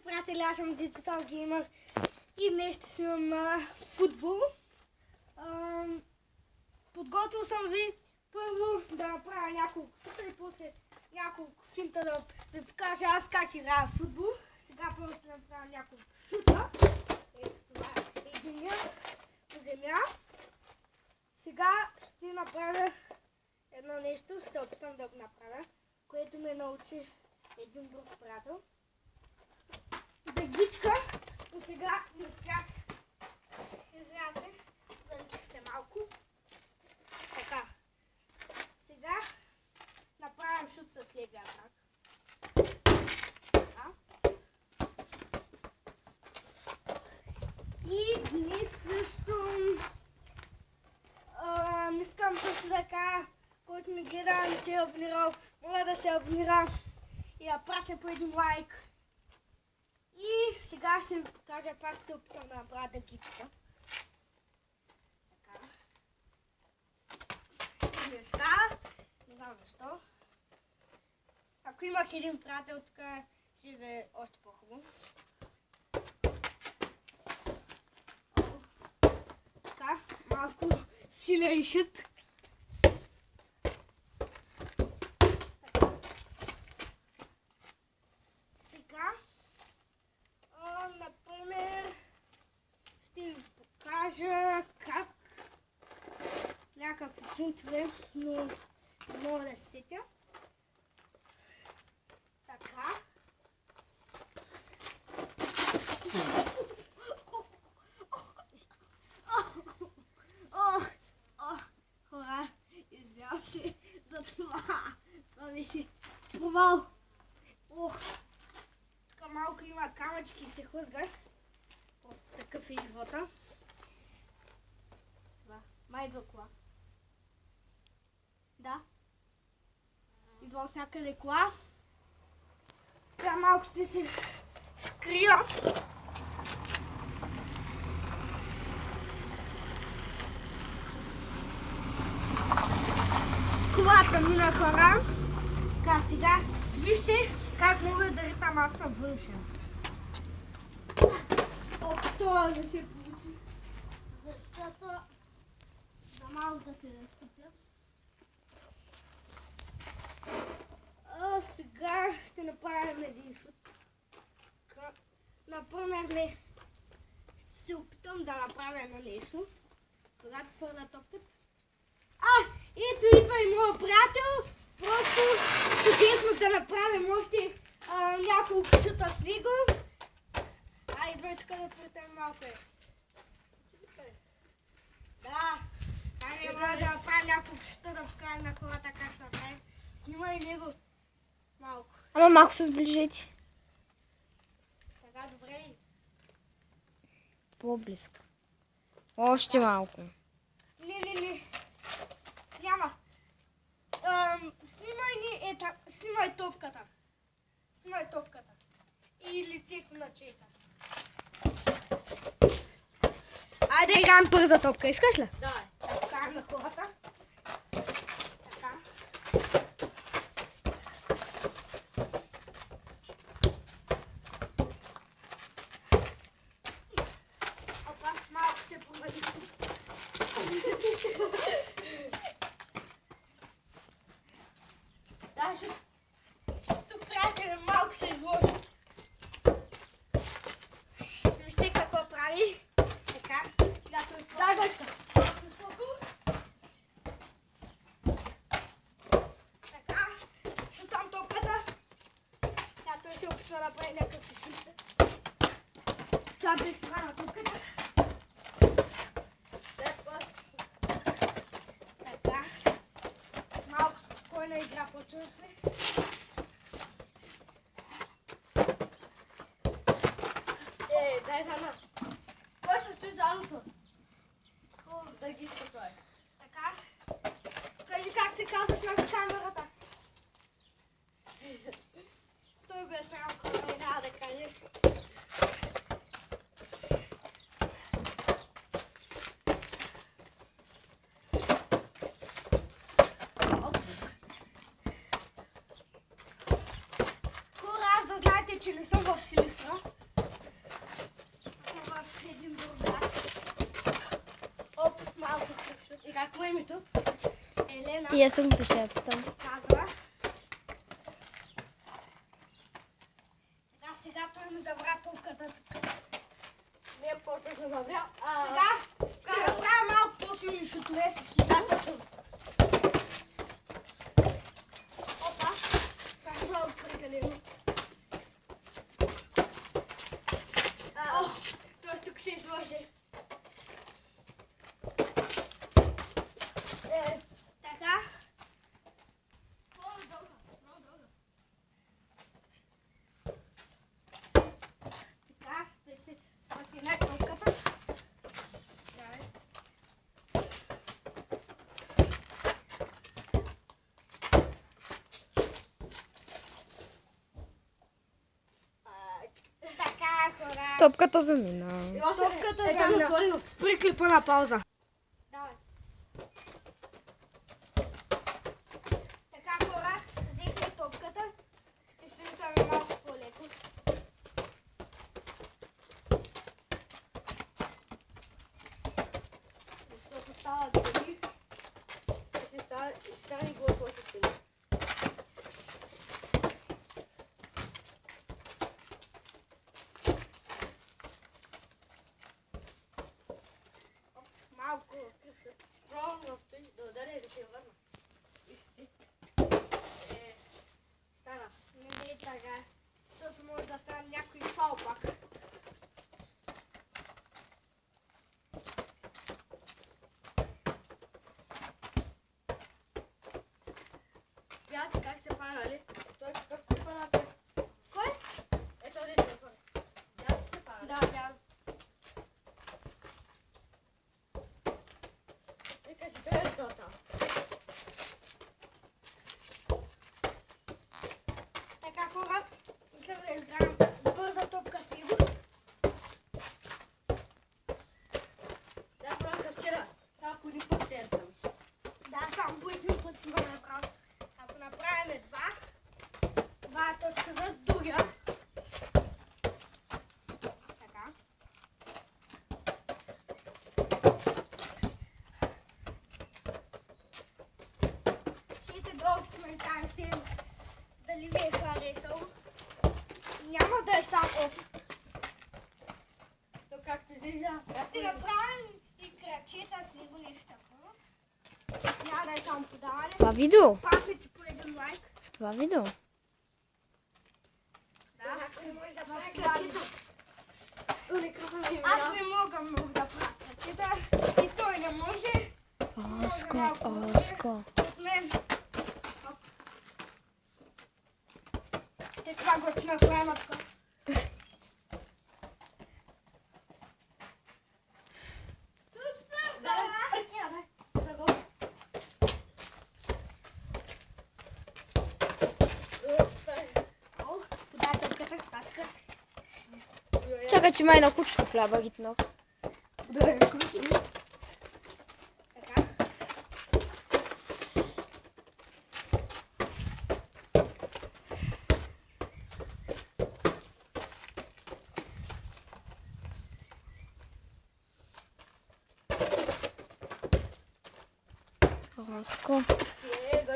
приятели, аз съм Digital Gamer и днес ще снимам футбол. Подготвил съм ви първо да направя няколко шута и после няколко финта да ви покажа аз как играя в футбол. Сега първо ще направя няколко шута. Ето това е единия по земя. Сега ще направя едно нещо, ще се опитам да го направя, което ме научи един друг приятел. Да гичка, но сега не успях. Извинявам се, върних се малко. Така. Сега направям шут с левия крак. Така. И днес също искам също така, който ми гледа, не се е абонирал, моля да се абонира и да прасне по един лайк. И сега ще ви покажа, пак ще опитам да направя дъгичка. Така. Не става, не знам защо. Ако имах един приятел, тук ще да е още по-хубаво. Така, малко силен шут. Сега, например, ще ви покажа как някакви финтове, но не мога да се сетя. Така. Хора, извинявам се за това. Това беше провал. Тук малко има камъчки и се хлъзгат. Просто такъв е живота. Май идва кола. Да. Идва всякъде кола. Сега малко ще се скрия. Колата мина, хора. Така, сега вижте как мога да ритам аз на външен. Това не се получи. Защото за малко да се настъпя. Сега ще направим един шут. Например, не. Ще се опитам да направя едно нещо. Когато фърля топката. Ето идва и моят приятел. Просто чудесно да направим още няколко шута с него. Идва и тук да притем малко. Да. Не мога да направим няколко шута, да покажем на хората как се направим. Снимай него малко. Ама малко се сближите. Така, добре. По-близко. Още малко. Не. Няма. Снимай топката. Снимай топката. И лицето на човека. Айде да играем бърза топка, искаш ли? Да, покажем на хората. Така. Опа, малко се провали. Даже тук приятелят малко се изложи. Вижте какво прави. Така, сега той дагачка. Така, шутам топката. Сега той се опитва да прави някакви шута. Така без страна топката. Така, малко спокойна игра почвахме. Дай за нас. Кой ще стои задното? Да ги ще той. Така. Кажи как се казваш на камерата. Той го е срам, който не трябва да каже. Хора, аз да знаете, че не съм в Силистра. В един друг град. Оп, малко кръпшот. И какво е името? Елена. И аз съм те ще я питам. Казва. Сега той ми забра топката. Не е по-точно забря. Сега ще направя малко по-силни шутове с смятата. Опа, това е малко прекалено. Той тук се изложи. Така. Много дълго, много дълго. Така, спасиме топката. Давай. Така, хора. Топката замина. Топката Е, там замина. отворено. Спри клипа на пауза. Давай. Така, хора, взехме топката. Ще се витаме малко по-леко. Защото става дори. Ще стане го по-силно. Опс, малко кръвшот. Пробвам в той да ударя и да се върна. Стана. Не е така. Защото може да стане някой фал пак. Гледате как се пара, нали? Той как се пара? Кой? Ето да се отвори. Гледате се пара. Да, да. Вика си той е тота. Така, хора, мисля да играем бърза топка с него. Да, правя вчера. Само по един път се ертам. Да, само по един път си го направим. Ако направим два точка за другия. Така. Пишете долу в коментарите дали ви е харесал. Няма да е сам оф. То както излиза. Ще направим и крачета с него нещо такова. Няма да е само подаване. Това видео. Пасните по един лайк. В това видео. Да, ако не може да прави крачета. крачета. Аз не мога много да правя крачета. И той не може. Оско, Оско. От мен. Оп. Ще това го че направим така. Тук съм, Да, да. да го. Ау, подай топката, татка. Чакай, че май на кучето хляба гитнах. Да, Така. Оско.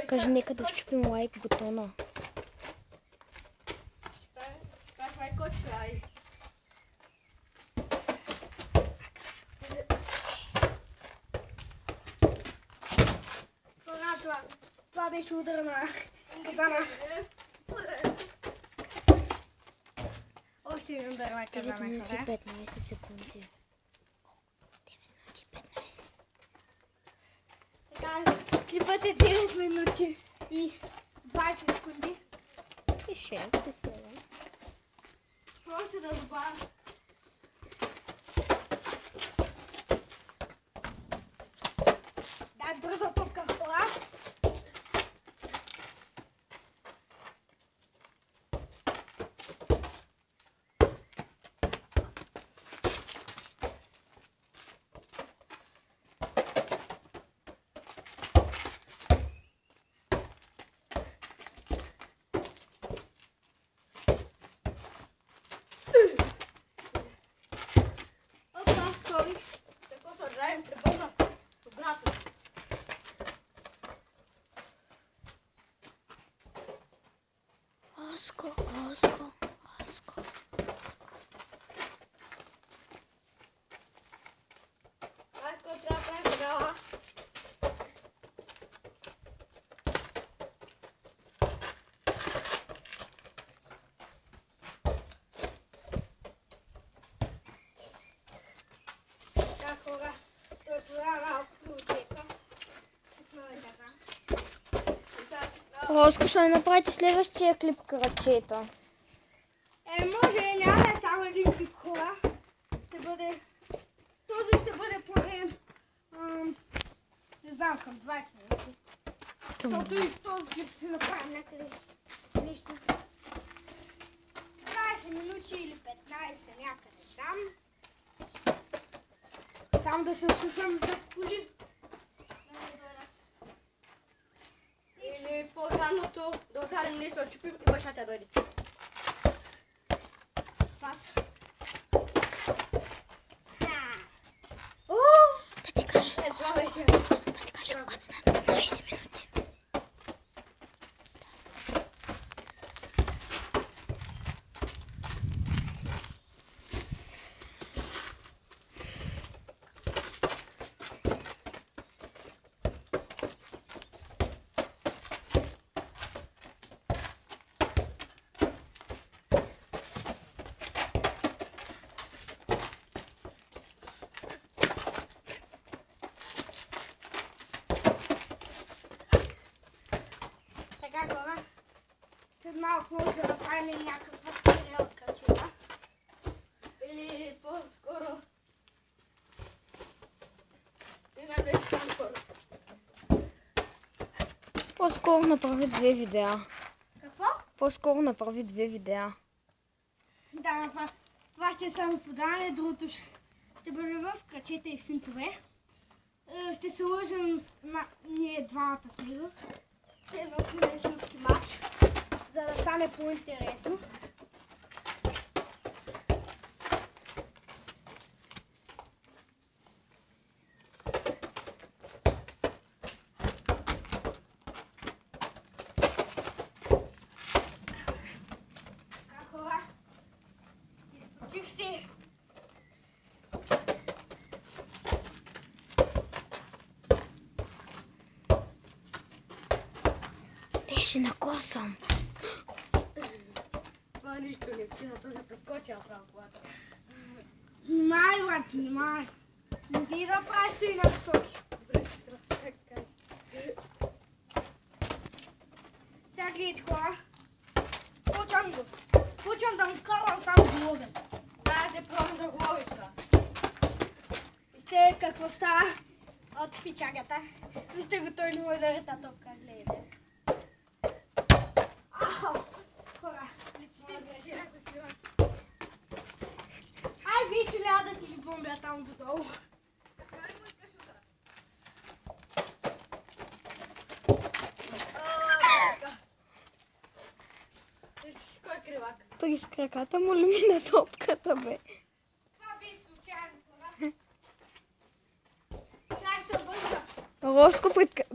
Кажи, нека да щупим лайк бутона. Това е кочка, ай. Това беше удара на казана. Още един удар на 9 казана. минути и хора. 15 секунди. 9 минути и 15. Така, клипът е 9 минути и 20 секунди. И 6 и 7. Просто да добавя. Дай бърза топка, хора. Роско, ще направите следващия клип крачета. Може, няма да е само един клип хора. Ще бъде... Този ще бъде поне... не знам, към 20 минути. Защото и в този клип ще направим някъде нещо. 20 минути или 15 някъде там. Само да се слушам за коли. Или по-ранното да ударим нещо, да чупим и баща тя дойде. Пас. Да ти кажа, Това беше. Роско, да ти кажа, когато знаем 15 минути. Така хора, след малко може да направим някаква серия от крачета. Или по-скоро. Не знам дали ще стане скоро. По-скоро направи 2 видеа. Какво? По-скоро направи 2 видеа. Да, направя. Това ще е само подаване, другото ще бъде в крачета и финтове. Ще се лъжим ние двамата с него. С едно сме истински матч, за да стане по-интересно. Така хора, изпотих се. Беше на косъм. Това нищо не втина, то се прескочи направо колата. Внимай, брат, внимай. Не ги да правиш и на високи. Добре, сестра. Така. Сега гледайте хора. Почвам да му вкарвам само глобен. Да, ще пробвам да го ловиш това. Вижте какво става от пичагата. Вижте го, той не може да рета топка, гледайте. Ау! Хора, ай, вие че ля да ти ги бомбя там додолу. Кой е кривак? През краката му ли мина топката, бе? Това би случайно, хора. Чай се обърна. Роско,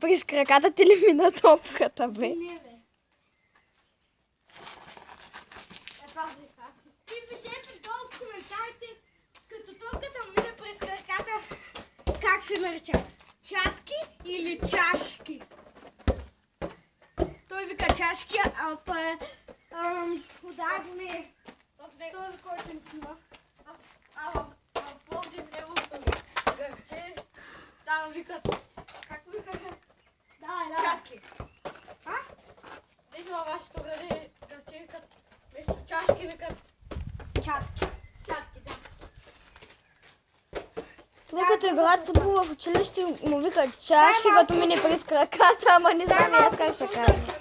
през краката ти ли мина топката, бе? Не, бе. Това се изпада. И пишете долу в коментарите, като топката мине през краката, как се нарича? Чатки или чашки? Той вика чашки, а удари ми този, който ми снима. В Пловдив неговото гърче, там викат, как викаха? Да. Чашки. А? Виж във вашето граде гърче викат, вместо чашки викат Чатки. чатки, да. Тук като играят футбол в училище му викат чашки, като мине през краката, ама не знам и аз как се казва.